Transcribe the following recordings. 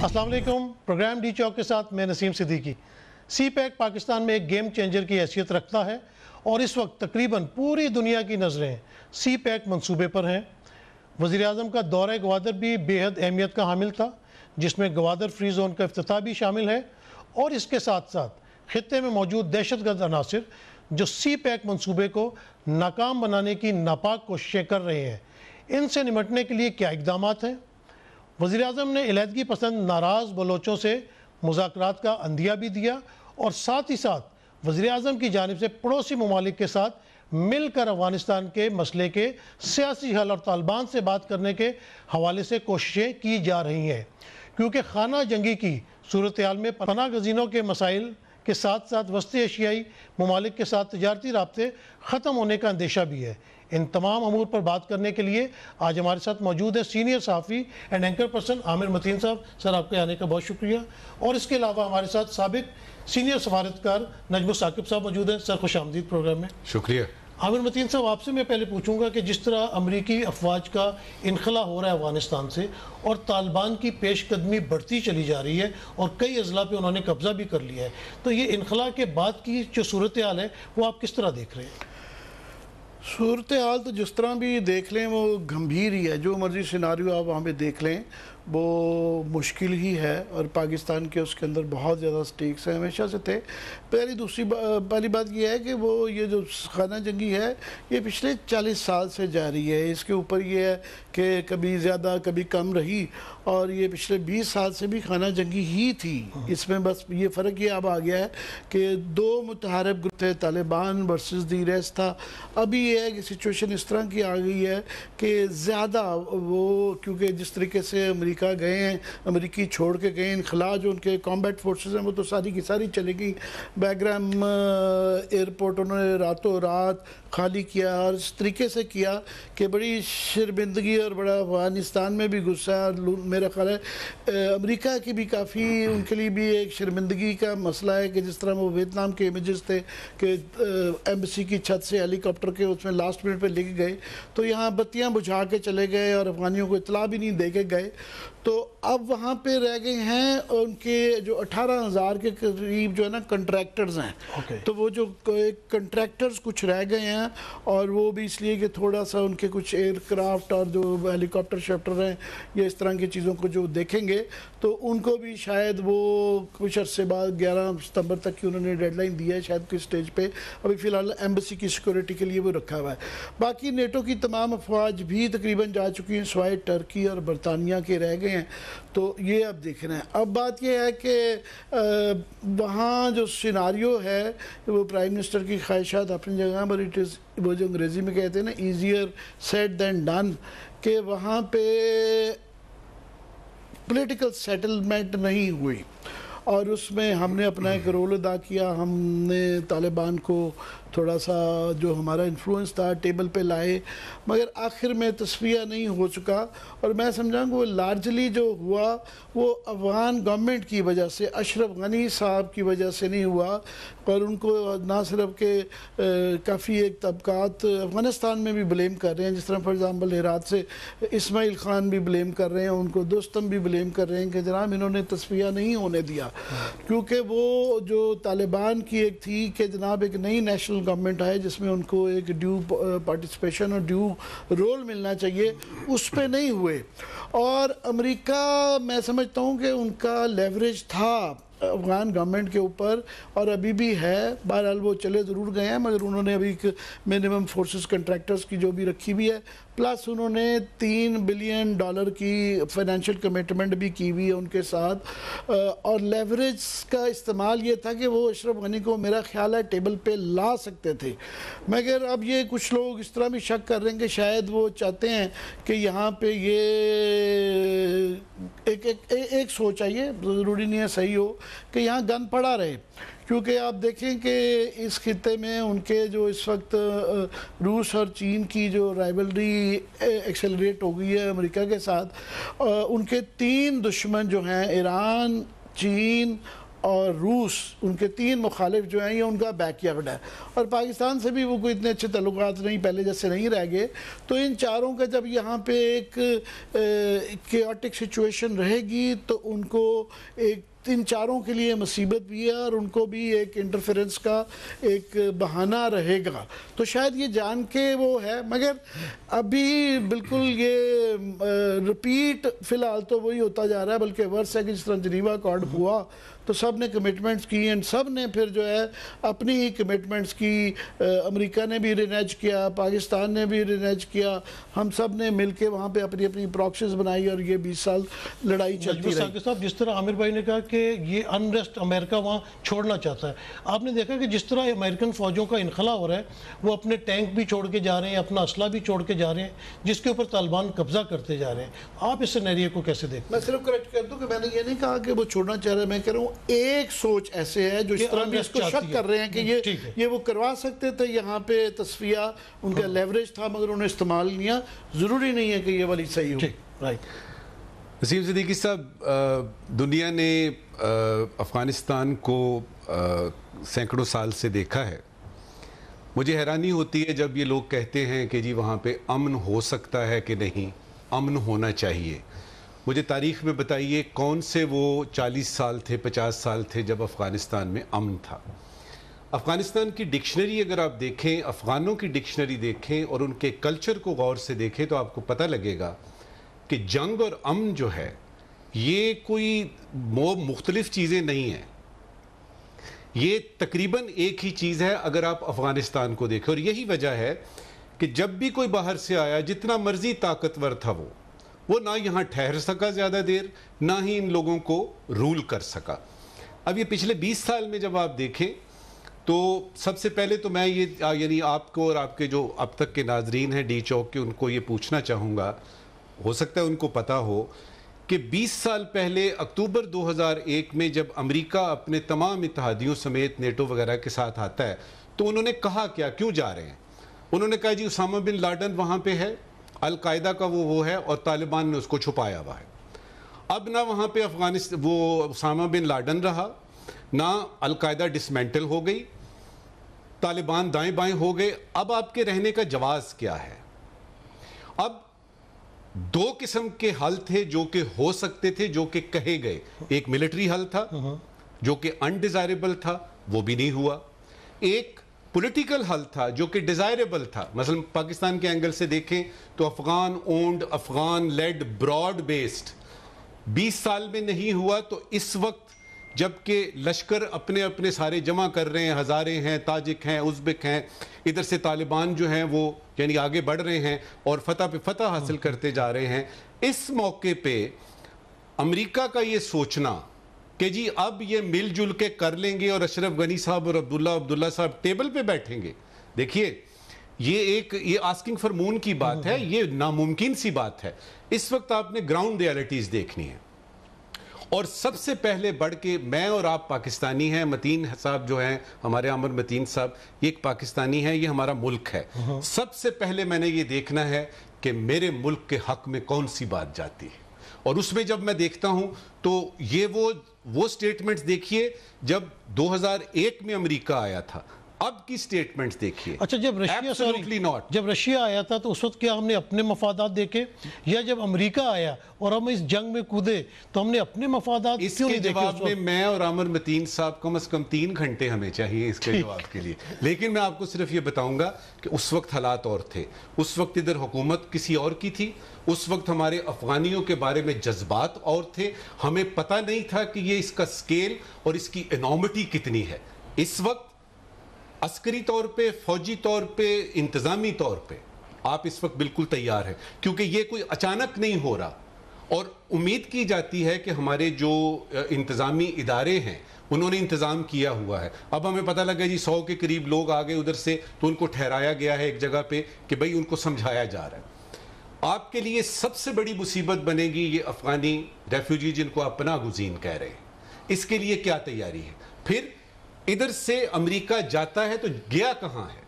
السلام علیکم. Programme D چوک کے ساتھ میں نسیم صدیقی. سی پیک پاکستان میں ایک گیم چینجر کی حیثیت رکھتا ہے اور اس وقت تقریباً پوری دنیا کی نظریں سی پیک منصوبے پر ہیں. وزیراعظم کا دورہ گوادر بھی بے حد اہمیت کا حامل تھا، جس میں گوادر فری زون کا افتتاح بھی شامل ہے، اور اس کے ساتھ ساتھ خطے میں موجود دہشت گرد عناصر جو سی پیک منصوبے کو ناکام بنانے کی ناپاک کوششیں کر رہے ہیں، ان سے نمٹنے کے لیے کیا اقدامات ہیں. وزیراعظم نے علیحدگی پسند ناراض بلوچوں سے مذاکرات کا عندیہ بھی دیا، اور ساتھ ہی ساتھ وزیراعظم کی جانب سے پڑوسی ممالک کے ساتھ مل کر افغانستان کے مسئلے کے سیاسی حل اور طالبان سے بات کرنے کے حوالے سے کوششیں کی جا رہی ہیں، کیونکہ خانہ جنگی کی صورتحال میں پناہ گزینوں کے مسائل کے ساتھ ساتھ وسطی ایشیائی ممالک کے ساتھ تجارتی رابطے ختم ہونے کا اندیشہ بھی ہے. ان تمام امور پر بات کرنے کے لیے آج ہمارے ساتھ موجود ہے سینئر صحافی اینڈ اینکر پرسن عامر متین صاحب. سر، آپ کے آنے کا بہت شکریہ. اور اس کے علاوہ ہمارے ساتھ سابق سینئر سفارتکار نجم ثاقب صاحب موجود ہیں. سر، خوش آمدید پروگرام میں. شکریہ. عامر متین صاحب، آپ سے میں پہلے پوچھوں گا کہ جس طرح امریکی افواج کا انخلا ہو رہا ہے افغانستان سے، اور طالبان کی پیش قدمی بڑھتی چلی جا رہی ہے اور کئی اضلاع پہ انہوں نے قبضہ بھی کر لیا ہے، تو یہ انخلا کے بعد کی جو صورتحال ہے وہ آپ کس طرح دیکھ رہے ہیں؟ صورتحال تو جس طرح بھی دیکھ لیں وہ گمبھیر ہی ہے. جو مرضی سیناریو آپ وہاں پہ دیکھ لیں وہ مشکل ہی ہے، اور پاکستان کے اس کے اندر بہت زیادہ سٹیکس ہیں، ہمیشہ سے تھے. پہلی بات یہ ہے کہ وہ یہ جو خانہ جنگی ہے یہ پچھلے 40 سال سے جاری ہے. اس کے اوپر یہ ہے کہ کبھی زیادہ کبھی کم رہی، اور یہ پچھلے 20 سال سے بھی خانہ جنگی ہی تھی. اس میں بس یہ فرق یہ اب آ گیا ہے کہ دو متحارب گروپ تھے، طالبان ورسز دی ریسٹ تھا. ابھی یہ ہے کہ سچویشن اس طرح کی آ گئی ہے کہ زیادہ وہ، کیونکہ جس طریقے سے امریکہ گئے ہیں، امریکی چھوڑ کے گئے، انخلا جو ان کے کامبیٹ فورسز ہیں وہ تو ساری کی ساری چلے گئی. بیگرام ایئرپورٹ انہوں نے راتوں رات خالی کیا، اور اس طریقے سے کیا کہ بڑی شرمندگی اور بڑا افغانستان میں بھی غصہ ہے. اور میرا خیال ہے امریکہ کی بھی کافی ان کے لیے بھی ایک شرمندگی کا مسئلہ ہے کہ جس طرح وہ ویتنام کے امیجز تھے کہ ایمبیسی کی چھت سے ہیلی کاپٹر کے اس میں لاسٹ منٹ پہ لے کے گئے، تو یہاں بتیاں بجھا کے چلے گئے اور افغانیوں کو اطلاع بھی نہیں دے کے گئے. تو اب وہاں پہ رہ گئے ہیں ان کے جو 18,000 کے قریب جو ہے نا کنٹریکٹرز ہیں. تو وہ جو کنٹریکٹرز کچھ رہ گئے ہیں، اور وہ بھی اس لیے کہ تھوڑا سا ان کے کچھ ایئر کرافٹ اور جو ہیلی کاپٹر شیپٹر ہیں یا اس طرح کی چیزوں کو جو دیکھیں گے تو ان کو بھی شاید وہ کچھ عرصے بعد 11 ستمبر تک کی انہوں نے ڈیڈ لائن دی ہے شاید کوئی سٹیج پہ. ابھی فی الحال ایمبیسی کی سیکورٹی کے لیے وہ رکھا ہوا ہے. باقی نیٹو کی تمام افواج بھی تقریباً جا چکی ہیں سوائے ٹرکی اور برطانیہ کے رہ گئے ہیں. تو یہ اب دیکھ رہے ہیں. اب بات یہ ہے کہ وہاں جو سیناریو ہے وہ پرائم منسٹر کی خواہشات اپنی جگہ پر، وہ جو انگریزی میں کہتے ہیں نا ایزیئر سیڈ دین ڈن، کہ وہاں پہ پولیٹیکل سیٹلمنٹ نہیں ہوئی، اور اس میں ہم نے اپنا ایک رول ادا کیا. ہم نے طالبان کو تھوڑا سا جو ہمارا انفلوئنس تھا ٹیبل پہ لائے، مگر آخر میں تصفیہ نہیں ہو چکا. اور میں سمجھا کہ وہ لارجلی جو ہوا وہ افغان گورنمنٹ کی وجہ سے، اشرف غنی صاحب کی وجہ سے نہیں ہوا. اور ان کو نہ صرف کہ کافی ایک طبقات افغانستان میں بھی بلیم کر رہے ہیں، جس طرح فار ایگزامپل ہرات سے اسماعیل خان بھی بلیم کر رہے ہیں، ان کو دوستم بھی بلیم کر رہے ہیں کہ جناب انہوں نے تصفیہ نہیں ہونے دیا. کیونکہ وہ جو طالبان کی ایک تھی کہ جناب ایک نئی نیشنل گورنمنٹ آئے جس میں ان کو ایک ڈیو پارٹیسپیشن اور ڈیو رول ملنا چاہیے، اس پہ نہیں ہوئے. اور امریکہ میں سمجھتا ہوں کہ ان کا لیوریج تھا افغان گورنمنٹ کے اوپر، اور ابھی بھی ہے. بہرحال وہ چلے ضرور گئے ہیں، مگر انہوں نے ابھی ایک منیمم فورسز کنٹریکٹرز کی جو بھی رکھی بھی ہے، پلس انہوں نے $3 بلین کی فائنینشیل کمٹمنٹ بھی کی ہوئی ہے ان کے ساتھ. اور لیوریج کا استعمال یہ تھا کہ وہ اشرف غنی کو میرا خیال ہے ٹیبل پہ لا سکتے تھے. مگر اب یہ کچھ لوگ اس طرح بھی شک کر رہے ہیں کہ شاید وہ چاہتے ہیں کہ یہاں پہ یہ ایک سوچ آئیے، ضروری نہیں ہے صحیح ہو، کہ یہاں گن پڑا رہے. کیونکہ آپ دیکھیں کہ اس خطے میں ان کے جو اس وقت روس اور چین کی جو رائیولری ایکسیلریٹ ہو گئی ہے امریکہ کے ساتھ، ان کے 3 دشمن جو ہیں ایران، چین اور روس، ان کے 3 مخالف جو ہیں یہ ان کا بیک یارڈ ہے، اور پاکستان سے بھی وہ کوئی اتنے اچھے تعلقات نہیں، پہلے جیسے نہیں رہ گئے. تو ان چاروں کا جب یہاں پہ ایک کیوٹک سچویشن رہے گی تو ان کو ایک ان چاروں کے لیے مصیبت بھی ہے، اور ان کو بھی ایک انٹرفیرنس کا ایک بہانہ رہے گا. تو شاید یہ جان کے وہ ہے، مگر ابھی بالکل یہ رپیٹ فی الحال تو وہی ہوتا جا رہا ہے، بلکہ ورس ہے کہ جس طرح جنیوا اکارڈ ہوا تو سب نے کمٹمنٹس کی، اور سب نے پھر جو ہے اپنی ہی کمٹمنٹس کی. امریکہ نے بھی رینیج کیا، پاکستان نے بھی رینیج کیا، ہم سب نے مل کے وہاں پہ اپنی اپنی پراکسز بنائی، اور یہ 20 سال لڑائی چلتی رہی. صاحب جس طرح عامر بھائی نے کہا کہ یہ انریسٹ امریکہ وہاں چھوڑنا چاہتا ہے، آپ نے دیکھا کہ جس طرح امریکن فوجوں کا انخلا ہو رہا ہے، وہ اپنے ٹینک بھی چھوڑ کے جا رہے ہیں، اپنا اسلحہ بھی چھوڑ کے جا رہے ہیں، جس کے اوپر طالبان قبضہ کرتے جا رہے ہیں. آپ اس سینیریو کو کیسے دیکھتے ہیں؟ میں صرف کریکٹ کر دوں کہ میں نے یہ نہیں کہا کہ وہ چھوڑنا چاہ رہے ہیں، میں کہہ رہا ہوں ایک سوچ ایسے ہے جو اس طرح بھی اس کو شک کر رہے ہیں کہ یہ وہ کروا سکتے تھے. یہاں پہ تصفیہ ان کا لیوریج تھا، مگر انہوں نے استعمال نہیں کیا. ضروری نہیں ہے کہ یہ والی صحیح ہو. نسیم صدیقی صاحب، دنیا نے افغانستان کو سینکڑوں سال سے دیکھا ہے. مجھے حیرانی ہوتی ہے جب یہ لوگ کہتے ہیں کہ جی وہاں پہ امن ہو سکتا ہے کہ نہیں، امن ہونا چاہیے. مجھے تاریخ میں بتائیے کون سے وہ 40 سال تھے، 50 سال تھے جب افغانستان میں امن تھا. افغانستان کی ڈکشنری اگر آپ دیکھیں، افغانوں کی ڈکشنری دیکھیں اور ان کے کلچر کو غور سے دیکھیں تو آپ کو پتہ لگے گا کہ جنگ اور امن جو ہے یہ کوئی مختلف چیزیں نہیں ہیں. یہ تقریباً ایک ہی چیز ہے اگر آپ افغانستان کو دیکھیں. اور یہی وجہ ہے کہ جب بھی کوئی باہر سے آیا، جتنا مرضی طاقتور تھا وہ نہ یہاں ٹھہر سکا زیادہ دیر، نہ ہی ان لوگوں کو رول کر سکا. اب یہ پچھلے 20 سال میں جب آپ دیکھیں تو سب سے پہلے تو میں یہ یعنی آپ کو اور آپ کے جو اب تک کے ناظرین ہیں ڈی چوک کے، ان کو یہ پوچھنا چاہوں گا، ہو سکتا ہے ان کو پتہ ہو کہ 20 سال پہلے اکتوبر 2001 میں جب امریکہ اپنے تمام اتحادیوں سمیت نیٹو وغیرہ کے ساتھ آتا ہے تو انہوں نے کہا کیا، کیوں جا رہے ہیں؟ انہوں نے کہا جی اسامہ بن لادن وہاں پہ ہے، القاعدہ کا وہ ہے، اور طالبان نے اس کو چھپایا ہوا ہے. اب نہ وہاں پہ وہ اسامہ بن لادن رہا، نہ القاعدہ ڈسمینٹل ہو گئی، طالبان دائیں بائیں ہو گئے. اب آپ کے رہنے کا جواز کیا ہے؟ اب 2 قسم کے حل تھے جو کہ ہو سکتے تھے، جو کہ کہے گئے. ایک ملٹری حل تھا جو کہ انڈیزائریبل تھا، وہ بھی نہیں ہوا. ایک پولیٹیکل حل تھا جو کہ ڈیزائریبل تھا. مثلا پاکستان کے اینگل سے دیکھیں تو Afghan owned, Afghan led, broad based 20 سال میں نہیں ہوا. تو اس وقت جبکہ لشکر اپنے اپنے سارے جمع کر رہے ہیں، ہزارے ہیں، تاجک ہیں، ازبک ہیں، ادھر سے طالبان جو ہیں وہ یعنی آگے بڑھ رہے ہیں اور فتح پہ فتح حاصل کرتے جا رہے ہیں. اس موقع پہ امریکہ کا یہ سوچنا کہ جی اب یہ مل جل کے کر لیں گے اور اشرف غنی صاحب اور عبداللہ صاحب ٹیبل پہ بیٹھیں گے، دیکھیے یہ آسکنگ فار مون کی بات ہے، یہ ناممکن سی بات ہے. اس وقت آپ نے گراؤنڈ ریالٹیز دیکھنی ہے. اور سب سے پہلے بڑھ کے میں اور آپ پاکستانی ہیں، متین صاحب جو ہیں ہمارے عامر متین صاحب، یہ ایک پاکستانی ہے، یہ ہمارا ملک ہے. سب سے پہلے میں نے یہ دیکھنا ہے کہ میرے ملک کے حق میں کون سی بات جاتی ہے. اور اس میں جب میں دیکھتا ہوں تو یہ وہ سٹیٹمنٹس دیکھیے جب 2001 میں امریکہ آیا تھا، اب کی سٹیٹمنٹس دیکھیے. اچھا جب رشیا آیا تھا تو اس وقت کیا ہم نے اپنے مفادات دیکھے، یا جب امریکہ آیا اور ہم اس جنگ میں کودے تو ہم نے اپنے مفادات کیوں نہیں دیکھے؟ اس کے جواب میں میں اور عامر متین صاحب کم از کم 3 گھنٹے ہمیں چاہیے اس کے جواب کے لیے. لیکن میں آپ کو صرف یہ بتاؤں گا کہ اس وقت حالات اور تھے، اس وقت ادھر حکومت کسی اور کی تھی، اس وقت ہمارے افغانیوں کے بارے میں جذبات اور تھے، ہمیں پتہ نہیں تھا کہ یہ اس کا سکیل اور اس کی انارمٹی کتنی ہے. اس وقت عسکری طور پہ، فوجی طور پہ، انتظامی طور پہ آپ اس وقت بالکل تیار ہیں، کیونکہ یہ کوئی اچانک نہیں ہو رہا. اور امید کی جاتی ہے کہ ہمارے جو انتظامی ادارے ہیں انہوں نے انتظام کیا ہوا ہے. اب ہمیں پتہ لگا جی 100 کے قریب لوگ آگے ادھر سے، تو ان کو ٹھہرایا گیا ہے ایک جگہ پہ کہ بھئی ان کو سمجھایا جا رہا ہے. آپ کے لیے سب سے بڑی مصیبت بنے گی یہ افغانی ریفیوجی جن کو آپ پناہ گزین کہہ رہے ہیں. اس کے لیے کیا تیاری ہے؟ پھر ادھر سے امریکہ جاتا ہے تو گیا کہاں ہے؟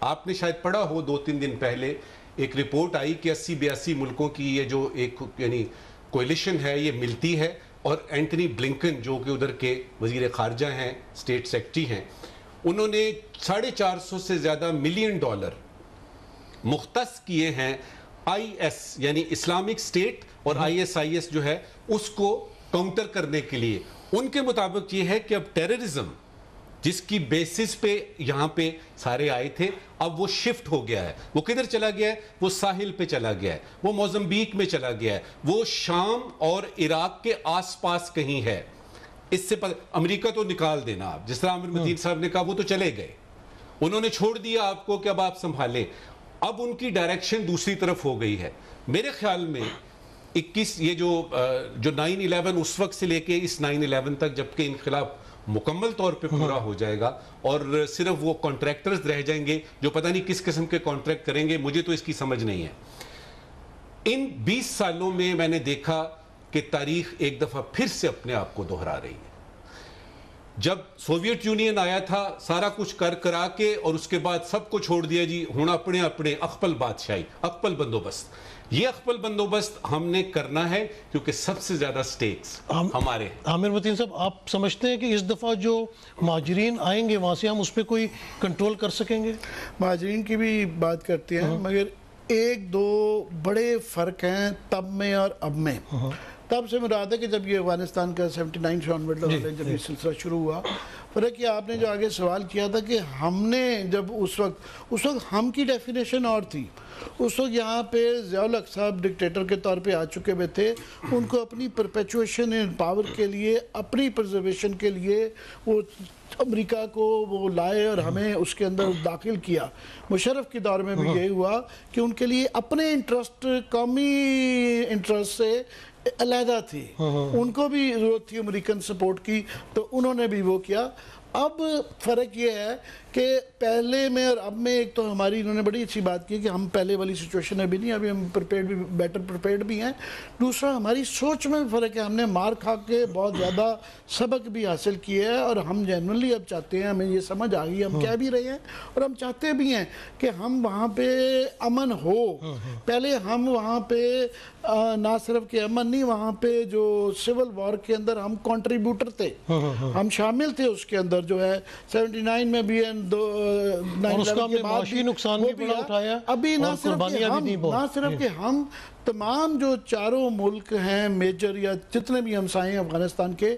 آپ نے شاید پڑھا ہو 2-3 دن پہلے ایک رپورٹ آئی کہ 80-82 ملکوں کی یہ جو ایک یعنی کوئلیشن ہے یہ ملتی ہے اور اینٹنی بلنکن جو کہ ادھر کے وزیر خارجہ ہیں، اسٹیٹ سیکرٹری ہیں، انہوں نے $450 سے زیادہ ملین مختص کیے ہیں IS یعنی اسلامک اسٹیٹ اور ISIS جو ہے اس کو کاؤنٹر کرنے کے لیے. ان کے مطابق یہ ہے کہ اب ٹیررزم جس کی بیسس پہ یہاں پہ سارے آئے تھے اب وہ شفٹ ہو گیا ہے. وہ کدھر چلا گیا ہے؟ وہ ساحل پہ چلا گیا ہے، وہ موزمبیک میں چلا گیا ہے، وہ شام اور عراق کے آس پاس کہیں ہے. اس سے امریکہ تو نکال دینا آپ، جس طرح عامر متین صاحب نے کہا وہ تو چلے گئے، انہوں نے چھوڑ دیا آپ کو کہ اب آپ سنبھالیں. اب ان کی ڈائریکشن دوسری طرف ہو گئی ہے. میرے خیال میں 21 یہ جو 9/11 اس وقت سے لے کے اس 9/11 تک جبکہ انقلاب مکمل طور پہ پورا ہو جائے گا اور صرف وہ کانٹریکٹرز رہ جائیں گے جو پتہ نہیں کس قسم کے کانٹریکٹ کریں گے، مجھے تو اس کی سمجھ نہیں ہے. ان 20 سالوں میں نے دیکھا کہ تاریخ ایک دفعہ پھر سے اپنے آپ کو دہرا رہی ہے. جب سوویت یونین آیا تھا سارا کچھ کرا کے اور اس کے بعد سب کو چھوڑ دیا جی ہوں اپنے اقبل بادشاہی، اقبل بندوبست. یہ اقبل بندوبست ہم نے کرنا ہے کیونکہ سب سے زیادہ سٹیکس ہمارے. عامر متین صاحب، آپ سمجھتے ہیں کہ اس دفعہ جو مہاجرین آئیں گے وہاں سے ہم اس پہ کوئی کنٹرول کر سکیں گے؟ مہاجرین کی بھی بات کرتے ہیں مگر ایک دو بڑے فرق ہیں تب میں اور اب میں. تب سے مراد ہے کہ جب یہ افغانستان کا 79 سے آنورڈ جب یہ سلسلہ شروع ہوا. فرق یہ آپ نے جو آگے سوال کیا تھا کہ ہم نے جب اس وقت ہم کی ڈیفینیشن اور تھی. اس وقت یہاں پہ ضیاء الحق صاحب ڈکٹیٹر کے طور پہ آ چکے ہوئے تھے. ان کو اپنی پرپیچویشن ان پاور کے لیے، اپنی پرزرویشن کے لیے وہ امریکہ کو وہ لائے اور ہمیں اس کے اندر داخل کیا. مشرف کے دور میں بھی یہی ہوا کہ ان کے لیے اپنے انٹرسٹ، قومی انٹرسٹ سے علیحدہ تھی. ان کو بھی ضرورت تھی امریکن سپورٹ کی تو انہوں نے بھی وہ کیا. اب فرق یہ ہے کہ پہلے میں اور اب میں ایک تو ہماری انہوں نے بڑی اچھی بات کی کہ ہم پہلے والی سچویشن ابھی نہیں، ابھی ہم بیٹر پریپیئرڈ بھی ہیں. دوسرا ہماری سوچ میں فرق ہے. ہم نے مار کھا کے بہت زیادہ سبق بھی حاصل کیا ہے اور ہم جنرلی اب چاہتے ہیں، ہمیں یہ سمجھ آ گئی، ہم کہہ بھی رہے ہیں اور ہم چاہتے بھی ہیں کہ ہم وہاں پہ امن ہو. پہلے ہم وہااں پہ نہ صرف کہ امن نہیں، وہاں پہ جو سول وار کے اندر ہم کنٹریبیوٹر تھے، ہم شامل تھے اس کے اندر جو ہے 79 میں بھی اور اس کا ہم نے معاشی نقصان بھی بڑا اٹھایا. ابھی نہ صرف کہ ہم تمام جو چاروں ملک ہیں میجر یا جتنے بھی ہمسائے ہیں افغانستان کے،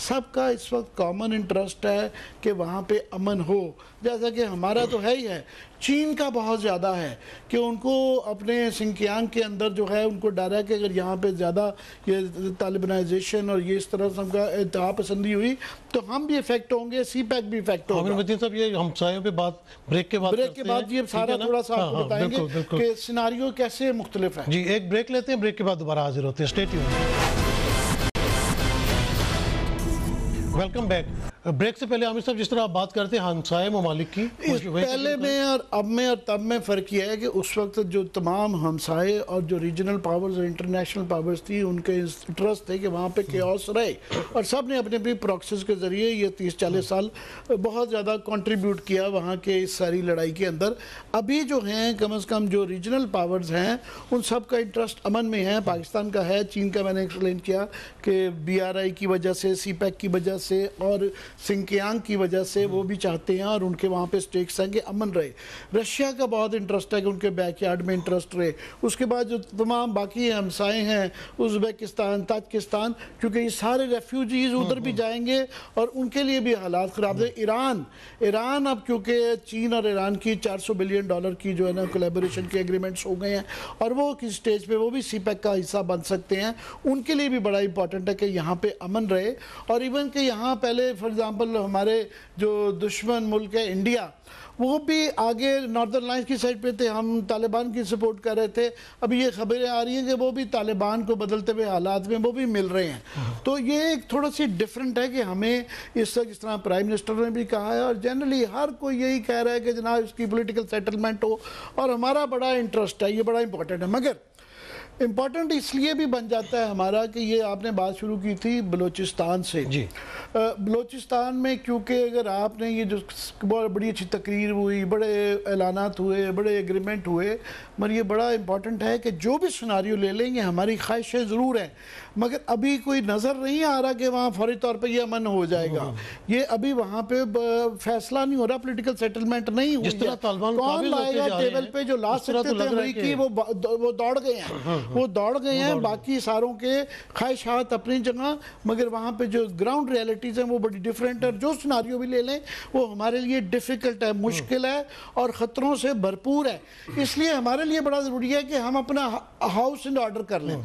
سب کا اس وقت کامن انٹرسٹ ہے کہ وہاں پہ امن ہو. جیسا کہ ہمارا تو ہے ہی ہے، چین کا بہت زیادہ ہے کہ ان کو اپنے سنکیانگ کے اندر جو ہے ان کو ڈر ہے کہ اگر یہاں پہ زیادہ یہ طالبانائزیشن اور یہ اس طرح کا اتحاد پسندی ہوئی تو ہم بھی افیکٹ ہوں گے، سی پیک بھی افیکٹ ہوگا. عامر متین صاحب، یہ ہمسایوں پہ بات بریک کے بعد یہ سارا تھوڑا سا آپ کو بتائیں گے کہ سیناریو کیسے مختلف ہے. جی ایک بریک لیتے ہیں، بریک کے بعد دوبارہ حاضر ہوتے ہیں. Stay tune. Welcome back. Break سے پہلے عامر صاحب جس طرح آپ بات کرتے ہیں ہمسائے ممالک کی، پہلے میں اور اب میں اور تب میں فرق یہ ہے کہ اس وقت جو تمام ہمسائے اور جو ریجنل پاورز اور انٹرنیشنل پاورز تھی ان کے انٹرسٹ تھے کہ وہاں پہ کیوس رہے اور سب نے اپنے پراکسس کے ذریعے یہ 30-40 سال بہت زیادہ کنٹریبیوٹ کیا وہاں کے اس ساری لڑائی کے اندر. ابھی جو ہیں کم از کم جو ریجنل پاورز ہیں ان سب کا انٹرسٹ امن میں ہے. پاکستان کا ہے، چین کا میں نے ایکسپلین کیا کہ BRI کی وجہ سے، سی پیک کی وجہ سے اور سنکیانگ کی وجہ سے وہ بھی چاہتے ہیں اور ان کے وہاں پہ سٹیکس ہیں کہ امن رہے. رشیا کا بہت انٹرسٹ ہے کہ ان کے بیک یارڈ میں انٹرسٹ رہے. اس کے بعد جو تمام باقی ہمسائے ہیں ازبیکستان، تاجکستان، کیونکہ یہ سارے ریفیوجیز ادھر بھی جائیں گے اور ان کے لیے بھی حالات خراب ہے. ایران اب کیونکہ چین اور ایران کی $400 بلین کی جو ہے نا کولیبوریشن کے ایگریمنٹس ہو گئے ہیں اور وہ کس سٹیج پہ وہ بھی سی پیک کا حصہ بن سکتے ہیں. ان کے لیے بھی بڑا امپورٹنٹ ہے کہ یہاں پہ امن رہے. اور ایون کہ یہاں پہلے فار ایگزامپل ہمارے جو دشمن ملک ہے انڈیا، وہ بھی آگے ناردرن لائنز کی سائڈ پہ تھے، ہم طالبان کی سپورٹ کر رہے تھے. ابھی یہ خبریں آ رہی ہیں کہ وہ بھی طالبان کو بدلتے ہوئے حالات میں وہ بھی مل رہے ہیں. تو یہ ایک تھوڑا سی ڈیفرنٹ ہے کہ ہمیں اس وقت جس طرح پرائم منسٹر نے بھی کہا ہے اور جنرلی ہر کوئی یہی کہہ رہا ہے کہ جناب اس کی پولیٹیکل سیٹلمنٹ ہو اور ہمارا بڑا انٹرسٹ ہے، یہ بڑا امپورٹنٹ ہے. مگر امپورٹنٹ اس لیے بھی بن جاتا ہے ہمارا کہ یہ آپ نے بات شروع کی تھی بلوچستان سے. بلوچستان میں کیونکہ اگر آپ نے یہ جو بہت بڑی اچھی تقریر ہوئی، بڑے اعلانات ہوئے، بڑے ایگریمنٹ ہوئے، مگر یہ بڑا امپورٹنٹ ہے کہ جو بھی سناریو لے لیں گے ہماری خواہشیں ضرور ہیں، مگر ابھی کوئی نظر نہیں آ رہا کہ وہاں فوری طور پہ یہ امن ہو جائے گا. یہ ابھی وہاں پہ فیصلہ نہیں ہو رہا، پولیٹیکل سیٹلمنٹ نہیں ہوئی ہے. کون لائے گا ٹیبل پہ؟ جو لا سکتے تھے امریکی وہ دوڑ گئے ہیں، وہ دوڑ گئے ہیں. باقی ساروں کے خواہشات اپنی جگہ، مگر وہاں پہ جو گراؤنڈ ریالٹیز ہیں وہ بڑی ڈیفرنٹ ہے. اور جو سناریو بھی لے لیں وہ ہمارے لیے ڈیفیکلٹ ہے، مشکل ہے اور خطروں سے بھرپور ہے. اس لیے ہمارے لیے بڑا ضروری ہے کہ ہم اپنا ہاؤس ان آرڈر کر لیں.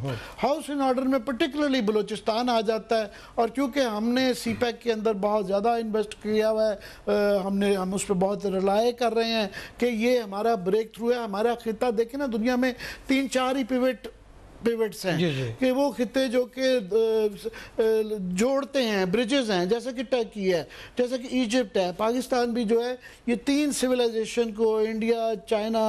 ہاؤس ان آرڈر میں پرٹیکولرلی بلوچستان آ جاتا ہے، اور کیونکہ ہم نے سی پیک کے اندر بہت زیادہ انویسٹ کیا ہوا ہے، ہم اس پہ بہت رلائے کر رہے ہیں کہ یہ ہمارا بریک تھرو ہے. ہمارا خطہ دیکھیں نا، دنیا میں 3-4 ہی پیوٹس ہیں کہ وہ خطے جو کہ جوڑتے ہیں، بریجز ہیں، جیسے کہ ٹرکی ہے، جیسے کہ ایجپٹ ہے. پاکستان بھی جو ہے یہ 3 سویلائزیشن کو، انڈیا، چائنا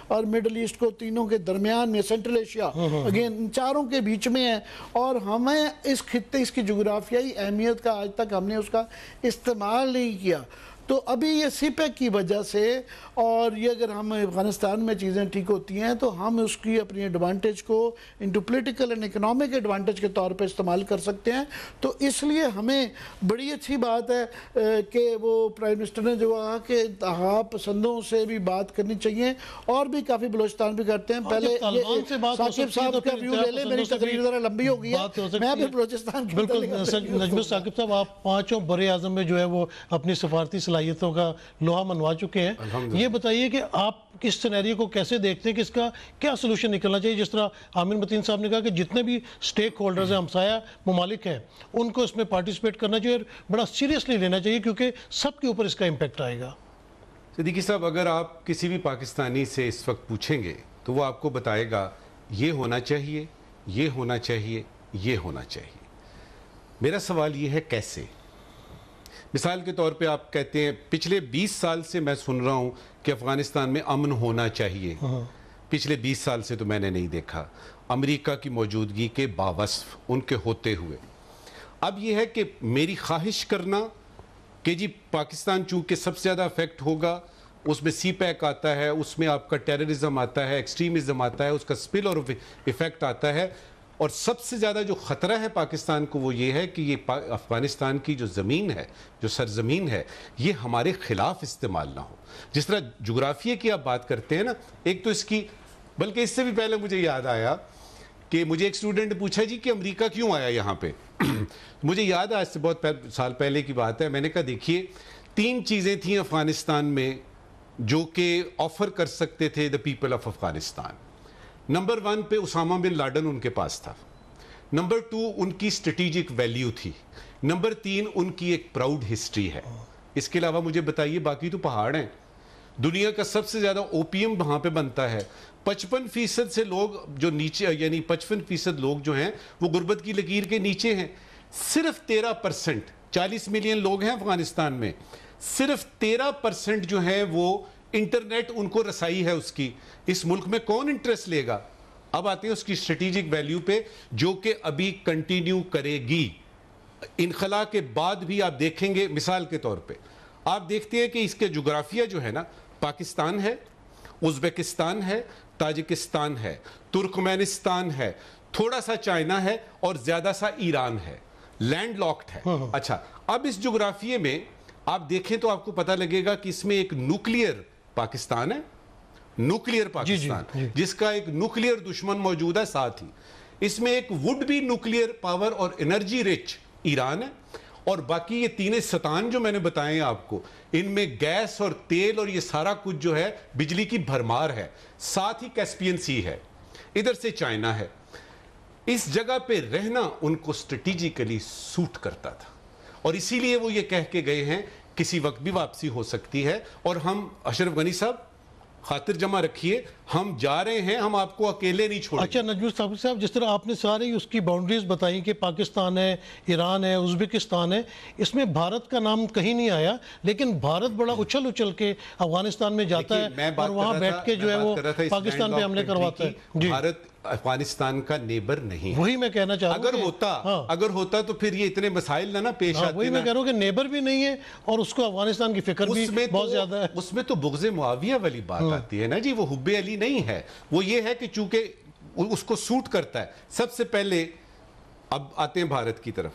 اور مڈل ایسٹ کو، تینوں کے درمیان میں، سینٹرل ایشیا اگین ان چاروں کے بیچ میں ہے. اور ہمیں اس خطے، اس کی جغرافیائی اہمیت کا آج تک ہم نے اس کا استعمال نہیں کیا. تو ابھی یہ سی پیک کی وجہ سے، اور یہ اگر ہم افغانستان میں چیزیں ٹھیک ہوتی ہیں تو ہم اس کی اپنی ایڈوانٹیج کو into political and economic advantage کے طور پہ استعمال کر سکتے ہیں. تو اس لیے ہمیں بڑی اچھی بات ہے کہ وہ پرائم منسٹر نے جو کہا کہ انتہا پسندوں سے بھی بات کرنی چاہیے، اور بھی کافی بلوچستان بھی کرتے ہیں. پہلے ثاقب صاحب کا ویو لے لیں، میری تقریر ذرا لمبی ہو گئی ہے، میں بھی بلوچستان کی بالکل. نجم ثاقب صاحب، آپ 5 بر اعظم میں جو ہے وہ اپنی سفارتی صلاحیتوں کا لوہا منوا چکے ہیں. یہ بتائیے کہ آپ کس سینیریو کو کیسے دیکھتے ہیں کہ اس کا کیا سلوشن نکلنا چاہیے؟ جس طرح عامر متین صاحب نے کہا کہ جتنے بھی سٹیک ہولڈرز ہیں، ہمسایہ ممالک ہیں، ان کو اس میں پارٹیسپیٹ کرنا چاہیے اور بڑا سیریسلی لینا چاہیے، کیونکہ سب کے اوپر اس کا امپیکٹ آئے گا. صدیقی صاحب، اگر آپ کسی بھی پاکستانی سے اس وقت پوچھیں گے تو وہ آپ کو بتائے گا یہ ہونا چاہیے، یہ ہونا چاہیے، یہ ہونا چاہیے. میرا سوال یہ ہے کیسے؟ مثال کے طور پہ آپ کہتے ہیں پچھلے 20 سال سے میں سن رہا ہوں کہ افغانستان میں امن ہونا چاہیے. پچھلے 20 سال سے تو میں نے نہیں دیکھا، امریکہ کی موجودگی کے باوصف، ان کے ہوتے ہوئے. اب یہ ہے کہ میری خواہش کرنا کہ جی پاکستان چونکہ سب سے زیادہ افیکٹ ہوگا، اس میں سی پیک آتا ہے، اس میں آپ کا ٹیررزم آتا ہے، ایکسٹریمزم آتا ہے، اس کا سپل اور ایفیکٹ آتا ہے. اور سب سے زیادہ جو خطرہ ہے پاکستان کو وہ یہ ہے کہ یہ افغانستان کی جو زمین ہے، جو سرزمین ہے، یہ ہمارے خلاف استعمال نہ ہو. جس طرح جغرافیے کی آپ بات کرتے ہیں نا، ایک تو اس کی، بلکہ اس سے بھی پہلے مجھے یاد آیا کہ مجھے ایک اسٹوڈنٹ نے پوچھا جی کہ امریکہ کیوں آیا یہاں پہ. مجھے یاد ہے، آج سے بہت سال پہلے کی بات ہے، میں نے کہا دیکھیے 3 چیزیں تھیں افغانستان میں جو کہ آفر کر سکتے تھے the people of Afghanistan. Number 1 پہ اسامہ بن لادن ان کے پاس تھا. نمبر 2 ان کی اسٹریٹجک ویلیو تھی. نمبر 3 ان کی ایک پراؤڈ ہسٹری ہے. اس کے علاوہ مجھے بتائیے، باقی تو پہاڑ ہیں. دنیا کا سب سے زیادہ اوپیم وہاں پہ بنتا ہے. 55% سے لوگ جو نیچے، یعنی 55% لوگ جو ہیں وہ غربت کی لکیر کے نیچے ہیں. صرف 13%، 40 ملین لوگ ہیں افغانستان میں، صرف 13% جو ہیں وہ انٹرنیٹ ان کو رسائی ہے اس کی. اس ملک میں کون انٹرسٹ لے گا؟ اب آتے ہیں اس کی اسٹریٹجک ویلیو پہ، جو کہ ابھی کنٹینیو کرے گی. انخلا کے بعد بھی آپ دیکھیں گے، مثال کے طور پہ آپ دیکھتے ہیں کہ اس کے جغرافیہ جو ہے نا، پاکستان ہے، ازبکستان ہے، تاجکستان ہے، ترکمانستان ہے، تھوڑا سا چائنا ہے اور زیادہ سا ایران ہے. لینڈ لاکڈ ہے. اچھا، اب اس جغرافیے میں آپ دیکھیں تو آپ کو پتہ لگے گا کہ اس میں ایک نیوکلیئر پاکستان ہے، نیوکلیئر پاکستان، جس کا ایک نیوکلیئر دشمن موجود ہے. ساتھ ہی اس میں ایک وڈ بھی نیوکلیئر پاور اور انرجی رچ ایران ہے. اور باقی یہ 3 ستان جو میں نے بتائے ہیں آپ کو، ان میں گیس اور تیل اور یہ سارا کچھ جو ہے بجلی کی بھرمار ہے. ساتھ ہی کیسپین سی ہے، ادھر سے چائنا ہے. اس جگہ پہ رہنا ان کو اسٹریٹجیکلی سوٹ کرتا تھا، اور اسی لیے وہ یہ کہہ کے گئے ہیں کسی وقت بھی واپسی ہو سکتی ہے. اور ہم، اشرف غنی صاحب خاطر جمع رکھیے، ہم جا رہے ہیں، ہم آپ کو اکیلے نہیں چھوڑیں. اچھا نجم ثاقب صاحب، جس طرح آپ نے سارے اس کی باؤنڈریز بتائیں کہ پاکستان ہے، ایران ہے، ازبکستان ہے، اس میں بھارت کا نام کہیں نہیں آیا، لیکن بھارت بڑا اچھل کے افغانستان میں جاتا ہے اور وہاں بیٹھ کے جو ہے وہ پاکستان پہ حملے کرواتا ہے. بھارت افغانستان کا نیبر نہیں ہے. وہی میں کہنا چاہ رہا ہوں اگر ہوتا تو پھر یہ اتنے مسائل نہ پیش آتے. وہی میں کہہ رہا ہوں کہ نیبر بھی نہیں ہے اور اس کو افغانستان کی فکر بھی بہت زیادہ ہے. اس میں تو بغض معاویہ والی بات آتی ہے نا جی, وہ حب علی نہیں ہے. وہ یہ ہے کہ چونکہ اس کو سوٹ کرتا ہے. سب سے پہلے اب آتے ہیں بھارت کی طرف.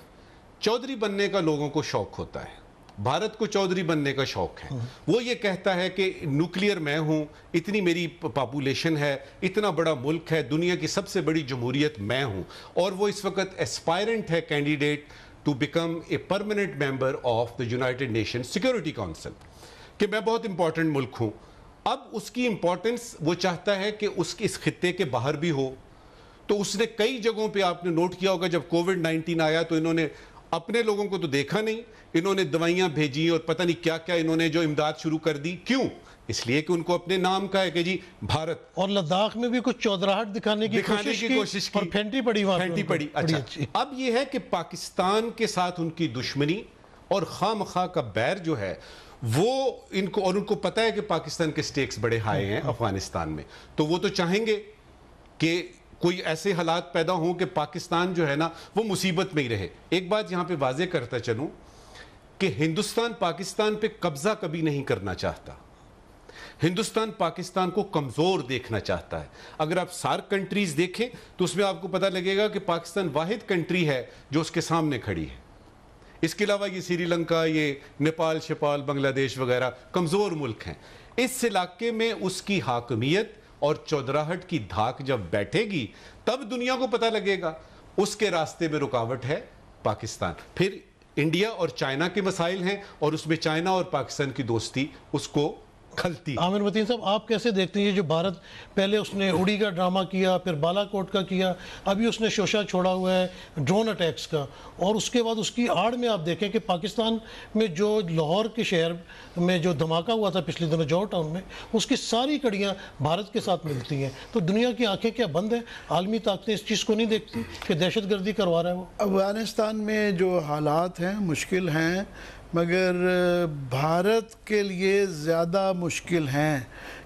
چودھری بننے کا لوگوں کو شوق ہوتا ہے. بھارت کو چودھری بننے کا شوق ہے. وہ یہ کہتا ہے کہ نیوکلیئر میں ہوں, اتنی میری پاپولیشن ہے, اتنا بڑا ملک ہے, دنیا کی سب سے بڑی جمہوریت میں ہوں. اور وہ اس وقت ایسپائرنٹ ہے candidate to become a permanent member of the United Nation Security Council, کہ میں بہت امپورٹنٹ ملک ہوں. اب اس کی امپورٹنس وہ چاہتا ہے کہ اس خطے کے باہر بھی ہو. تو اس نے کئی جگہوں پہ آپ نے نوٹ کیا ہوگا, جب کووڈ-19 آیا تو انہوں نے اپنے لوگوں کو تو دیکھا نہیں, انہوں نے دوائیاں بھیجی اور پتہ نہیں کیا کیا انہوں نے جو امداد شروع کر دی. کیوں؟ اس لیے کہ ان کو اپنے نام کا ہے کہ جی بھارت. اور لداخ میں بھی کچھ چودراہٹ دکھانے کی کوشش کی اور پھینٹی پڑی وہاں پڑی. اچھا, اب یہ ہے کہ پاکستان کے ساتھ ان کی دشمنی اور خواہ مخواہ کا بیر جو ہے وہ ان کو پتہ ہے کہ پاکستان کے سٹیکس بڑے ہائی ہیں افغانستان میں. تو وہ تو چاہیں گے کہ کوئی ایسے حالات پیدا ہوں کہ پاکستان جو ہے نا وہ مصیبت میں ہی رہے. ایک بات یہاں پہ واضح کرتا چلوں کہ ہندوستان پاکستان پہ قبضہ کبھی نہیں کرنا چاہتا. ہندوستان پاکستان کو کمزور دیکھنا چاہتا ہے. اگر آپ سارک کنٹریز دیکھیں تو اس میں آپ کو پتہ لگے گا کہ پاکستان واحد کنٹری ہے جو اس کے سامنے کھڑی ہے. اس کے علاوہ یہ سری لنکا, یہ نیپال, شپال, بنگلہ دیش وغیرہ کمزور ملک ہیں. اس علاقے میں اس کی حاکمیت اور چودراہٹ کی دھاک جب بیٹھے گی تب دنیا کو پتہ لگے گا. اس کے راستے میں رکاوٹ ہے پاکستان. پھر انڈیا اور چائنا کے مسائل ہیں اور اس میں چائنا اور پاکستان کی دوستی اس کو کھلتی. عامر متین صاحب, آپ کیسے دیکھتے ہیں یہ جو بھارت پہلے اس نے اڑی کا ڈرامہ کیا, پھر بالا کوٹ کا کیا, ابھی اس نے شوشہ چھوڑا ہوا ہے ڈرون اٹیکس کا, اور اس کے بعد اس کی آڑ میں آپ دیکھیں کہ پاکستان میں جو لاہور کے شہر میں جو دھماکہ ہوا تھا پچھلے دنوں جوہر ٹاؤن میں, اس کی ساری کڑیاں بھارت کے ساتھ ملتی ہیں. تو دنیا کی آنکھیں کیا بند ہیں؟ عالمی طاقتیں اس چیز کو نہیں دیکھتی کہ دہشت گردی کروا رہا ہے وہ؟ افغانستان میں جو حالات ہیں مشکل ہیں, مگر بھارت کے لیے زیادہ مشکل ہیں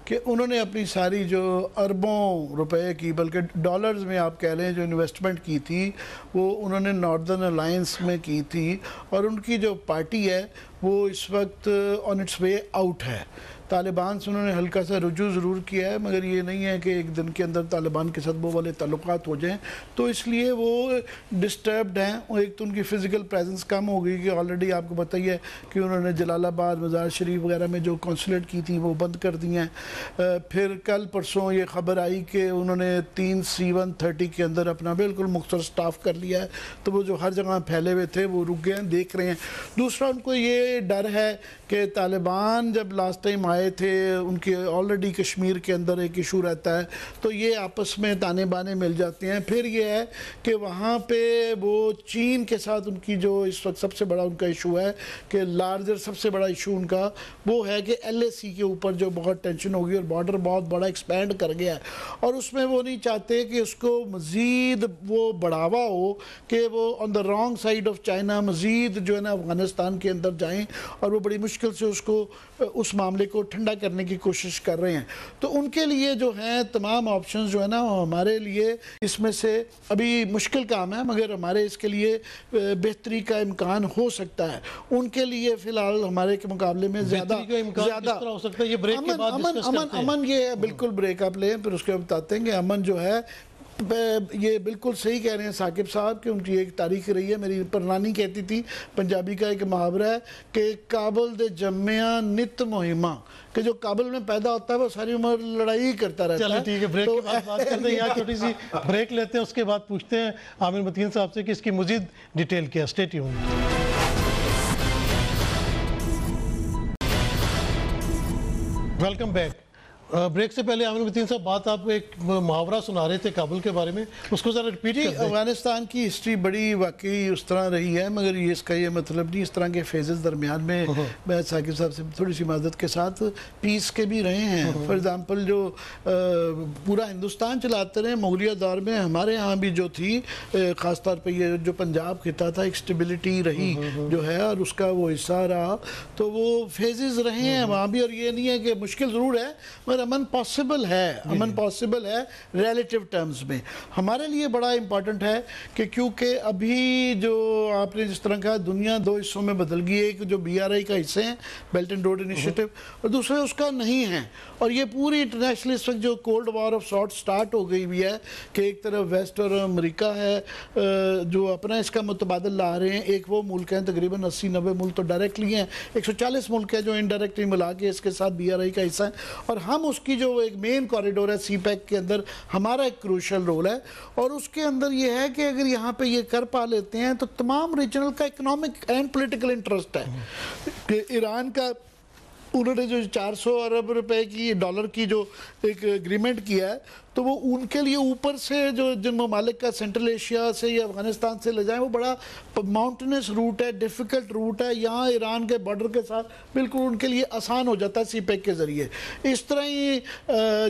کہ انہوں نے اپنی ساری جو اربوں روپے کی, بلکہ ڈالرز میں آپ کہہ لیں, جو انویسٹمنٹ کی تھی وہ انہوں نے ناردرن الائنس میں کی تھی, اور ان کی جو پارٹی ہے وہ اس وقت آن اٹس وے آؤٹ ہے. طالبان سے انہوں نے ہلکا سا رجوع ضرور کیا ہے, مگر یہ نہیں ہے کہ ایک دن کے اندر طالبان کے ساتھ وہ والے تعلقات ہو جائیں. تو اس لیے وہ ڈسٹربڈ ہیں. ایک تو ان کی فزیکل پریزنس کم ہو گئی کہ آلریڈی آپ کو بتائیے کہ انہوں نے جلال آباد, مزار شریف وغیرہ میں جو کونسلیٹ کی تھی وہ بند کر دی ہیں. پھر کل پرسوں یہ خبر آئی کہ انہوں نے 3 C-130 کے اندر اپنا بالکل مختصر سٹاف کر لیا ہے. تو وہ جو ہر جگہ پھیلے ہوئے تھے وہ رک گئے ہیں, دیکھ رہے ہیں. دوسرا ان کو یہ ڈر ہے کہ طالبان جب لاسٹ ٹائم آئے تھے, ان کے آلریڈی کشمیر کے اندر ایک ایشو رہتا ہے, تو یہ آپس میں تانے بانے مل جاتے ہیں. پھر یہ ہے کہ وہاں پہ وہ چین کے ساتھ ان کی جو اس وقت سب سے بڑا ان کا ایشو ہے کہ لارجر سب سے بڑا ایشو ان کا وہ ہے کہ LAC کے اوپر جو بہت ٹینشن ہوگی اور بارڈر بہت بڑا ایکسپینڈ کر گیا ہے, اور اس میں وہ نہیں چاہتے کہ اس کو مزید وہ بڑھاوا ہو کہ وہ on the wrong side of China مزید جو ہے نا افغانستان کے اندر جائیں, اور وہ بڑی مشکل سے اس معاملے کو ٹھنڈا کرنے کی کوشش کر رہے ہیں. تو ان کے لیے جو ہیں تمام آپشنز جو ہے نا ہمارے لیے اس میں سے ابھی مشکل کام ہے, مگر ہمارے اس کے لیے بہتری کا امکان ہو سکتا ہے. ان کے لیے فی الحال ہمارے کے مقابلے میں زیادہ ہو سکتا ہے. یہ بریک کے بعد ڈسکس کرتے ہیں. امن یہ بالکل بریک اپ لیں, پھر اس کے بتاتے ہیں کہ امن جو ہے یہ بالکل صحیح کہہ رہے ہیں ثاقب صاحب کہ ان کی ایک تاریخ رہی ہے. میری پرنانی کہتی تھی, پنجابی کا ایک محاورہ ہے کہ کابل دے جمعیاں نت مہمہ, کہ جو کابل میں پیدا ہوتا ہے وہ ساری عمر لڑائی ہی کرتا رہتا ہے. چلیں ٹھیک ہے, بریک کے بعد بات کرتے ہیں. یہاں چھوٹی سی بریک لیتے ہیں, اس کے بعد پوچھتے ہیں عامر متین صاحب سے کہ اس کی مزید ڈیٹیل کیا. Stay tuned. Welcome back. Break سے پہلے عامر متین صاحب بات آپ ایک محاورہ سنا رہے تھے کابل کے بارے میں, اس کو ذرا ریپیٹ کر دیں. افغانستان کی ہسٹری بڑی واقعی اس طرح رہی ہے, مگر یہ اس کا یہ مطلب نہیں, اس طرح کے فیزز درمیان میں میں ثاقب صاحب سے تھوڑی سی معذرت کے ساتھ پیس کے بھی رہے ہیں. فار ایگزامپل جو پورا ہندوستان چلاتے رہے مغلیہ دور میں, ہمارے ہاں بھی جو تھی خاص طور پہ یہ جو پنجاب خطہ تھا ایک سٹیبلٹی رہی جو ہے, اور اس کا وہ حصہ رہا. تو وہ فیزز رہے ہیں وہاں بھی, اور یہ نہیں ہے کہ مشکل ضرور ہے, مگر پر امن پاسبل ہے، امن پاسبل ہے ریلیٹیو ٹرمز میں. ہمارے لیے بڑا امپورٹنٹ ہے کہ کیونکہ ابھی جو آپ نے جس طرح کہا دنیا دو حصوں میں بدل گئی ہے، ایک جو BRI کا حصے ہیں بیلٹ اینڈ روڈ انیشیٹو، اور دوسرے اس کا نہیں ہے. اور یہ پوری انٹرنیشنل اس وقت جو cold war of sort start ہو گئی ہوئی ہے کہ ایک طرف ویسٹ اور امریکہ ہے جو اپنا اس کا متبادل لا رہے ہیں. ایک وہ ملک ہیں تقریباً 80-90 ملک تو ڈائریکٹلی ہیں، 140 ملک ہیں جو انڈائریکٹلی ملا کے اس کے ساتھ BRI کا حصہ ہیں، اور ہم اس کی جو ایک مین کوریڈور ہے سی پیک کے اندر ہمارا ایک کروشل رول ہے. اور اس کے اندر یہ ہے کہ اگر یہاں پہ یہ کر پا لیتے ہیں تو تمام ریجنل کا اکنامک اینڈ پولیٹیکل انٹرسٹ ہے کہ ایران کا انہوں نے جو 400 ارب روپے کی ڈالر کی جو ایک اگریمنٹ کیا ہے تو وہ ان کے لیے اوپر سے جو جن ممالک کا سینٹرل ایشیا سے یا افغانستان سے لے جائیں وہ بڑا ماؤنٹینس روٹ ہے، ڈیفیکلٹ روٹ ہے. یہاں ایران کے بارڈر کے ساتھ بالکل ان کے لیے آسان ہو جاتا ہے سی پیک کے ذریعے. اس طرح ہی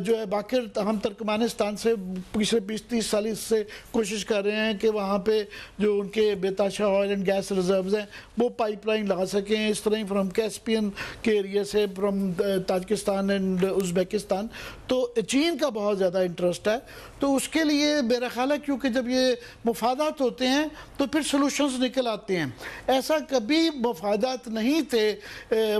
جو ہے باقی ہم ترکمانستان سے پچھلے 20-30 سال سے کوشش کر رہے ہیں کہ وہاں پہ جو ان کے بے تحاشا آئل اینڈ گیس ریزروز ہیں وہ پائپ لائن لگا سکیں. اس طرح ہی فرام کیسپین کے ایریا سے فرام تاجکستان اینڈ ازبیکستان. تو چین کا بہت زیادہ انٹرسٹ ہے. تو اس کے لیے میرا خیال ہے کیونکہ جب یہ مفادات ہوتے ہیں تو پھر سلوشنز نکل آتے ہیں. ایسا کبھی مفادات نہیں تھے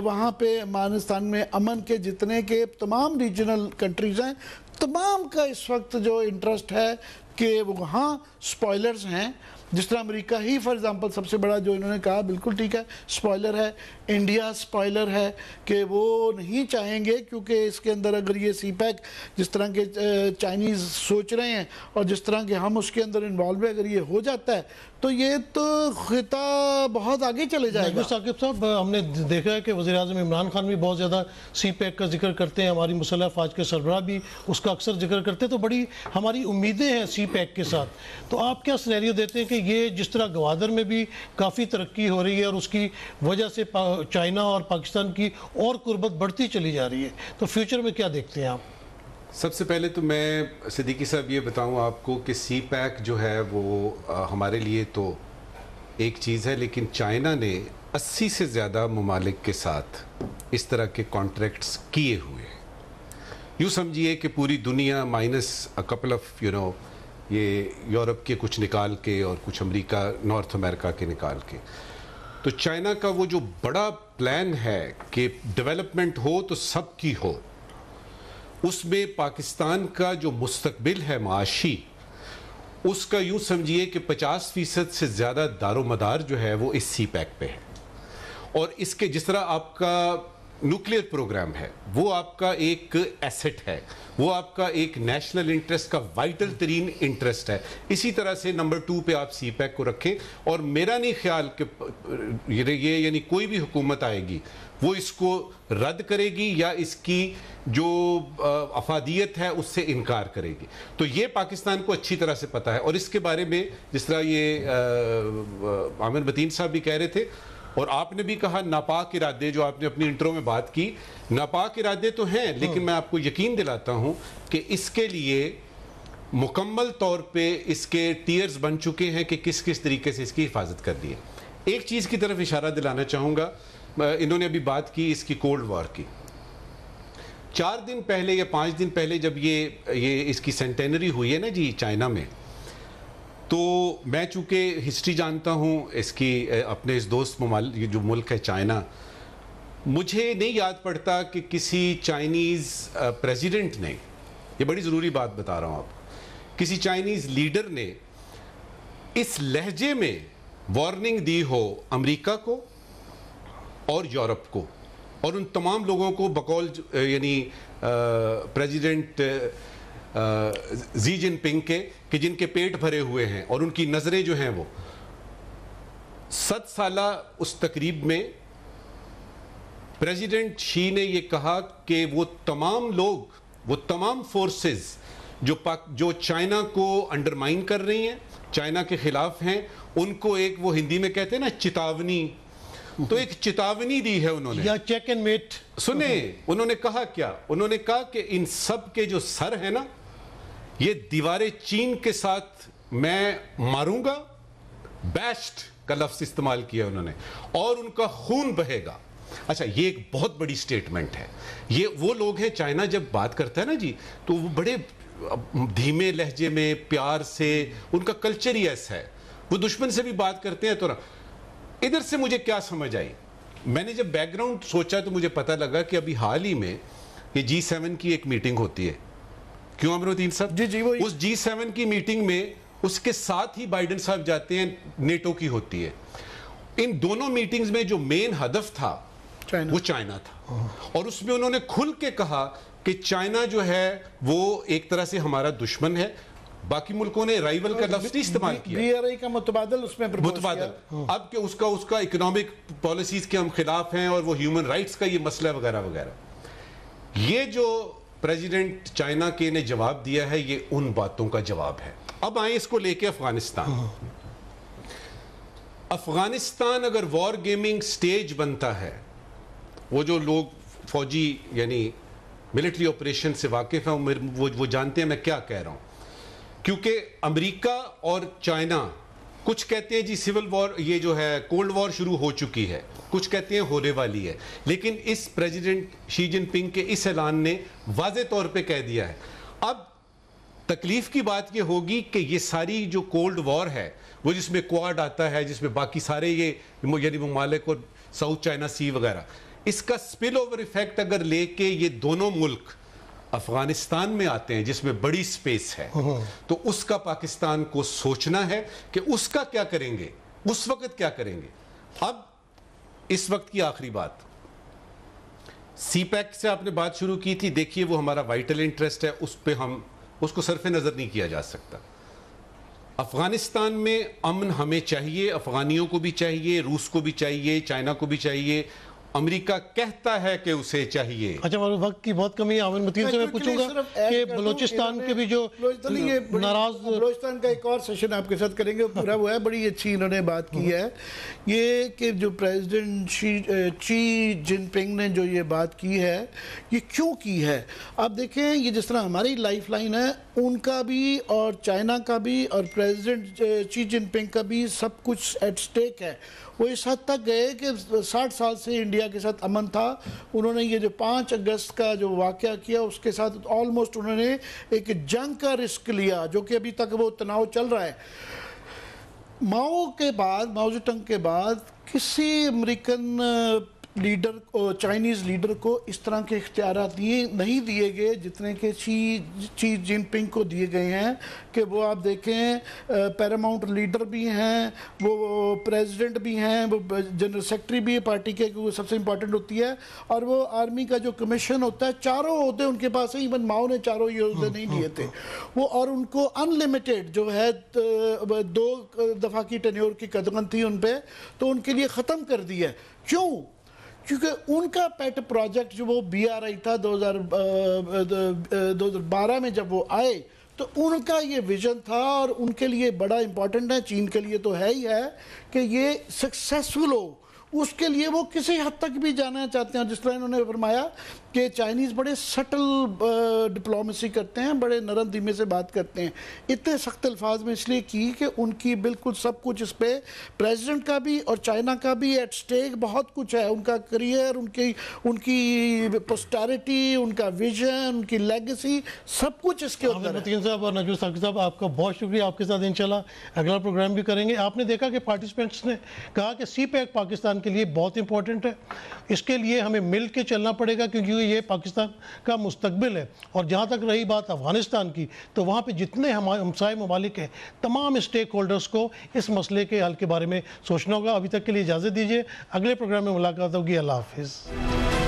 وہاں پہ افغانستان میں امن کے جتنے کے تمام ریجنل کنٹریز ہیں تمام کا اس وقت جو انٹرسٹ ہے کہ وہاں سپوائلرز ہیں. جس طرح امریکہ ہی فار ایگزامپل سب سے بڑا جو انہوں نے کہا بالکل ٹھیک ہے سپوائلر ہے، انڈیا سپوائلر ہے کہ وہ نہیں چاہیں گے کیونکہ اس کے اندر اگر یہ سی پیک جس طرح کے چائنیز سوچ رہے ہیں اور جس طرح کے ہم اس کے اندر انوالو ہے اگر یہ ہو جاتا ہے تو یہ تو خطہ بہت آگے چلے جائے گا. ثاقب صاحب ہم نے دیکھا ہے کہ وزیر اعظم عمران خان بھی بہت زیادہ سی پیک کا ذکر کرتے ہیں، ہماری مسلح افواج کے سربراہ بھی اس کا اکثر ذکر کرتے ہیں، تو بڑی ہماری امیدیں ہیں سی پیک کے ساتھ. تو آپ کیا سینیریو دیتے ہیں کہ یہ جس طرح گوادر میں بھی کافی ترقی ہو رہی ہے اور اس کی وجہ سے چائنا اور پاکستان کی اور قربت بڑھتی چلی جا رہی ہے، تو فیوچر میں کیا دیکھتے ہیں آپ؟ سب سے پہلے تو میں صدیقی صاحب یہ بتاؤں آپ کو کہ سی پیک جو ہے وہ ہمارے لیے تو ایک چیز ہے، لیکن چائنا نے 80 سے زیادہ ممالک کے ساتھ اس طرح کے کانٹریکٹس کیے ہوئے ہیں. یوں سمجھیے کہ پوری دنیا مائنس کپل آف یہ یورپ کے کچھ نکال کے اور کچھ امریکہ نارتھ امریکہ کے نکال کے. تو چائنا کا وہ جو بڑا پلان ہے کہ ڈیولپمنٹ ہو تو سب کی ہو، اس میں پاکستان کا جو مستقبل ہے معاشی اس کا یوں سمجھیے کہ 50% سے زیادہ دار و مدار جو ہے وہ اس سی پیک پہ ہے. اور اس کے جس طرح آپ کا نیوکلیئر پروگرام ہے وہ آپ کا ایک ایسٹ ہے، وہ آپ کا ایک نیشنل انٹرسٹ کا وائٹل ترین انٹرسٹ ہے. اسی طرح سے نمبر 2 پہ آپ سی پیک کو رکھیں. اور میرا نہیں خیال کہ یہ یعنی کوئی بھی حکومت آئے گی وہ اس کو رد کرے گی یا اس کی جو افادیت ہے اس سے انکار کرے گی. تو یہ پاکستان کو اچھی طرح سے پتہ ہے. اور اس کے بارے میں جس طرح یہ عامر متین صاحب بھی کہہ رہے تھے اور آپ نے بھی کہا ناپاک ارادے، جو آپ نے اپنی انٹرو میں بات کی، ناپاک ارادے تو ہیں لیکن میں آپ کو یقین دلاتا ہوں کہ اس کے لیے مکمل طور پہ اس کے ٹیئرز بن چکے ہیں کہ کس کس طریقے سے اس کی حفاظت کرنی ہے. ایک چیز کی طرف اشارہ دلانا چاہوں گا، انہوں نے ابھی بات کی اس کی کولڈ وار کی. 4 دن پہلے یا 5 دن پہلے جب یہ اس کی سینٹینری ہوئی ہے نا جی چائنا میں، تو میں چونکہ ہسٹری جانتا ہوں اس کی اپنے اس دوست ممالک جو ملک ہے چائنا، مجھے نہیں یاد پڑتا کہ کسی چائنیز پریزیڈنٹ نے، یہ بڑی ضروری بات بتا رہا ہوں آپ کو، کسی چائنیز لیڈر نے اس لہجے میں وارننگ دی ہو امریکہ کو اور یورپ کو اور ان تمام لوگوں کو بقول یعنی پریزیڈنٹ زی جن پنگ کے کہ جن کے پیٹ بھرے ہوئے ہیں اور ان کی نظریں جو ہیں وہ 7 سالہ اس تقریب میں پریزیڈنٹ شی نے یہ کہا کہ وہ تمام لوگ، وہ تمام فورسز جو چائنا کو انڈرمائن کر رہی ہیں، چائنا کے خلاف ہیں، ان کو ایک وہ ہندی میں کہتے ہیں نا چتاونی، تو ایک چتاونی دی ہے انہوں نے یا چیک اینڈ میٹ. سنیں انہوں نے کہا کیا، انہوں نے کہا کہ ان سب کے جو سر ہیں نا یہ دیوار چین کے ساتھ میں ماروں گا، بیسٹ کا لفظ استعمال کیا انہوں نے، اور ان کا خون بہے گا. اچھا یہ ایک بہت بڑی سٹیٹمنٹ ہے. یہ وہ لوگ ہیں, چائنا جب بات کرتا ہے نا جی, تو وہ بڑے دھیمے لہجے میں, پیار سے, ان کا کلچر ہی ایسا ہے. وہ دشمن سے بھی بات کرتے ہیں. تو ادھر سے مجھے کیا سمجھ آئی, میں نے جب بیک گراؤنڈ سوچا تو مجھے پتہ لگا کہ ابھی حال ہی میں یہ G7 کی ایک میٹنگ ہوتی ہے. کیوں امر الدین صاحب؟ جی وہی. اس G7 کی میٹنگ میں اس کے ساتھ ہی بائیڈن صاحب جاتے ہیں, نیٹو کی ہوتی ہے. ان دونوں میٹنگز میں جو مین ہدف تھا وہ چائنا تھا, اور اس میں انہوں نے کھل کے کہا کہ چائنا جو ہے وہ ایک طرح سے ہمارا دشمن ہے. باقی ملکوں نے رائیول کا لفظ نہیں استعمال کیا, BRI کا متبادل اس میں متبادل. اب کہ اس کا اکنامک پالیسیز کے ہم خلاف ہیں, اور وہ ہیومن رائٹس کا یہ مسئلہ وغیرہ وغیرہ. یہ جو پریزیڈنٹ چائنا کے نے جواب دیا ہے, یہ ان باتوں کا جواب ہے. اب آئیں اس کو لے کے افغانستان. افغانستان اگر وار گیمنگ سٹیج بنتا ہے, وہ جو لوگ فوجی یعنی ملٹری آپریشن سے واقف ہیں وہ جانتے ہیں میں کیا کہہ رہا ہوں. کیونکہ امریکہ اور چائنا کچھ کہتے ہیں جی سول وار, یہ جو ہے کولڈ وار شروع ہو چکی ہے, کچھ کہتے ہیں ہونے والی ہے. لیکن اس پریزیڈنٹ شی جن پنگ کے اس اعلان نے واضح طور پہ کہہ دیا ہے. اب تکلیف کی بات یہ ہوگی کہ یہ ساری جو کولڈ وار ہے, وہ جس میں کوارڈ آتا ہے, جس میں باقی سارے یہ یعنی ممالک اور ساؤتھ چائنا سی وغیرہ, اس کا سپل اوور ایفیکٹ اگر لے کے یہ دونوں ملک افغانستان میں آتے ہیں جس میں بڑی سپیس ہے, تو اس کا پاکستان کو سوچنا ہے کہ اس کا کیا کریں گے, اس وقت کیا کریں گے. اب اس وقت کی آخری بات, سی پیک سے آپ نے بات شروع کی تھی. دیکھیے وہ ہمارا وائٹل انٹرسٹ ہے, اس پہ ہم اس کو صرف نظر نہیں کیا جا سکتا. افغانستان میں امن ہمیں چاہیے, افغانیوں کو بھی چاہیے, روس کو بھی چاہیے, چائنا کو بھی چاہیے, امریکہ کہتا ہے کہ اسے چاہیے. اچھا وقت کی بہت کمی ہے, عامر متین سے میں پوچھوں گا کہ بلوچستان کے بھی جو ناراض, بلوچستان کا ایک اور سیشن آپ کے ساتھ کریں گے, پورا وہ ہے, بڑی اچھی انہوں نے بات کی ہے. یہ کہ جو پریزیڈنٹ شی جن پنگ نے جو یہ بات کی ہے, یہ کیوں کی ہے. آپ دیکھیں یہ جس طرح ہماری لائف لائن ہے, ان کا بھی اور چائنا کا بھی اور پریزیڈنٹ شی جن پنگ کا بھی سب کچھ ایٹ سٹیک ہے. وہ اس حد تک گئے کہ 60 سال سے انڈیا کے ساتھ امن تھا. انہوں نے یہ جو 5 اگست کا جو واقعہ کیا, اس کے ساتھ آلموسٹ انہوں نے ایک جنگ کا رسک لیا, جو کہ ابھی تک وہ تناؤ چل رہا ہے. ماؤ زے ٹنگ کے بعد کسی امریکن لیڈر کو, چائنیز لیڈر کو اس طرح کے اختیارات نہیں دیے گئے جتنے کہ شی جن پنگ کو دیے گئے ہیں. کہ وہ آپ دیکھیں پیراماؤنٹ لیڈر بھی ہیں, وہ پریزیڈنٹ بھی ہیں, وہ جنرل سیکرٹری بھی ہے پارٹی کے, وہ سب سے امپورٹنٹ ہوتی ہے, اور وہ آرمی کا جو کمیشن ہوتا ہے, چاروں عہدے ان کے پاس ہیں. ایون ماؤ نے چاروں یہ عہدے نہیں لیے تھے وہ, اور ان کو ان لمیٹڈ جو ہے 2 دفعہ کی ٹینیور کی قدغن تھی ان پہ, تو ان کے لیے ختم کر دیا. کیوں؟ کیونکہ ان کا پیٹ پروجیکٹ جو وہ BRI تھا 2012 میں جب وہ آئے, تو ان کا یہ ویژن تھا اور ان کے لیے بڑا امپورٹنٹ ہے. چین کے لیے تو ہے ہی ہے کہ یہ سکسیسفل ہو, اس کے لیے وہ کسی حد تک بھی جانا چاہتے ہیں. جس طرح انہوں نے فرمایا کہ چائنیز بڑے سٹل ڈپلومیسی کرتے ہیں, بڑے نرم دھیمے سے بات کرتے ہیں. اتنے سخت الفاظ میں اس لیے کی کہ ان کی بالکل سب کچھ اس پہ, پریزیڈنٹ کا بھی اور چائنا کا بھی ایٹ سٹیک بہت کچھ ہے. ان کا کریئر, ان کی پوسٹیرٹی, ان کا ویژن, ان کی لیگیسی, سب کچھ اس کے اندر ہے. متین صاحب اور نجوى ثاقب صاحب, آپ کا بہت شکریہ. آپ کے ساتھ انشاءاللہ اگلا پروگرام بھی کریں گے. آپ نے دیکھا کہ پارٹیسپینٹس نے کہا کہ سی پیک پاکستان کے لیے بہت امپورٹنٹ ہے. اس کے لیے ہمیں مل کے چلنا پڑے گا, کیونکہ یہ پاکستان کا مستقبل ہے. اور جہاں تک رہی بات افغانستان کی, تو وہاں پہ جتنے ہمسائے ممالک ہیں, تمام اسٹیک ہولڈرز کو اس مسئلے کے حل کے بارے میں سوچنا ہوگا. ابھی تک کے لیے اجازت دیجیے, اگلے پروگرام میں ملاقات ہوگی. اللہ حافظ.